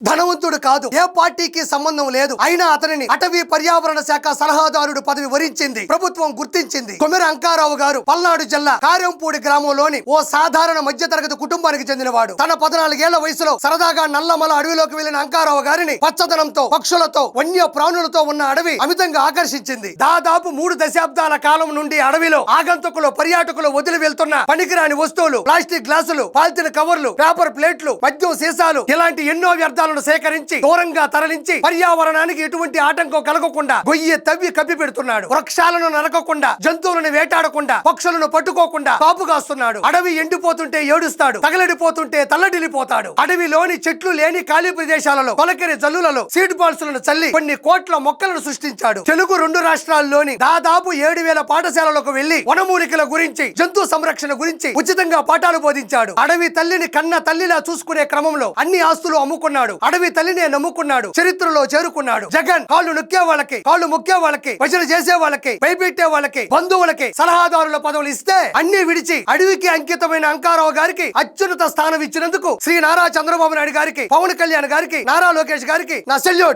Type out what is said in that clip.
ధనవంతుడు కాదు, ఏ పార్టీకి సంబంధం లేదు. అయినా అతనిని అటవీ పర్యావరణ శాఖ సలహాదారుడు పదవి వరించింది, ప్రభుత్వం గుర్తించింది. కొమెర అంకారావు గారు పల్నాడు జిల్లా కారెంపూడి గ్రామంలోని ఓ సాధారణ మధ్యతరగతి కుటుంబానికి చెందినవాడు. తన 14 ఏళ్ల వయసులో సరదాగా నల్లమల అడవిలోకి వెళ్లిన అంకారావు గారిని పచ్చదనంతో, పక్షులతో, వన్య ప్రాణులతో ఉన్న అడవి అమితంగా ఆకర్షించింది. దాదాపు 3 దశాబ్దాల కాలం నుండి అడవిలో ఆగంతుకులు, పర్యాటకులు వదిలి వెళ్తున్న పనికిరాని వస్తువులు, ప్లాస్టిక్ గ్లాసులు, పాలిథిన్ కవర్లు, పేపర్ ప్లేట్లు, మద్యం సీసాలు ఇలాంటి ఎన్నో వ్యర్థాలను సేకరించి దూరంగా తరలించి పర్యావరణానికి ఎటువంటి ఆటంకం కలగకుండా గొయ్యి తవ్వి కప్పి పెడుతున్నాడు. వృక్షాలను నరకకుండా, జంతువులను వేటాడకుండా, పక్షులను పట్టుకోకుండా కాపుగాస్తున్నాడు. అడవి ఎండిపోతుంటే ఏడుస్తాడు, తగలడిపోతుంటే తల్లడిల్లిపోతాడు. అడవిలోని చెట్లు లేని ఖాళీ ప్రదేశాలలో తొలకరి జల్లులలో సీడ్ బాల్స్ లను చల్లి కొన్ని కోట్ల మొక్కలను సృష్టించాడు. తెలుగు 2 రాష్ట్రాల్లోని దాదాపు 7,000 పాఠశాలలకు వెళ్లి వనమూలికల గురించి, జంతు సంరక్షణ గురించి ఉచితంగా పాఠాలు బోధించాడు. అడవి తల్లిని కన్న తల్లిలా చూసుకునే క్రమంలో అన్ని ఆస్తులు అమ్ముకున్నాడు. అడవి తల్లినే నమ్ముకున్నాడు. చరిత్రలో చేరుకున్నాడు. జగన్ కాళ్ళు నొక్కే వాళ్ళకి, కాళ్ళు మొక్కే వాళ్ళకి, భజన చేసే వాళ్ళకి, భయపెట్టే వాళ్ళకి, బంధువులకి సలహాదారుల పదవులు ఇస్తే అన్ని విడిచి అడవికి అంకితమైన అంకారావు గారికి అత్యున్నత స్థానం ఇచ్చినందుకు శ్రీ నారా చంద్రబాబు నాయుడు గారికి, పవన్ కళ్యాణ్ గారికి, నారా లోకేష్ గారికి నా సెల్యూట్.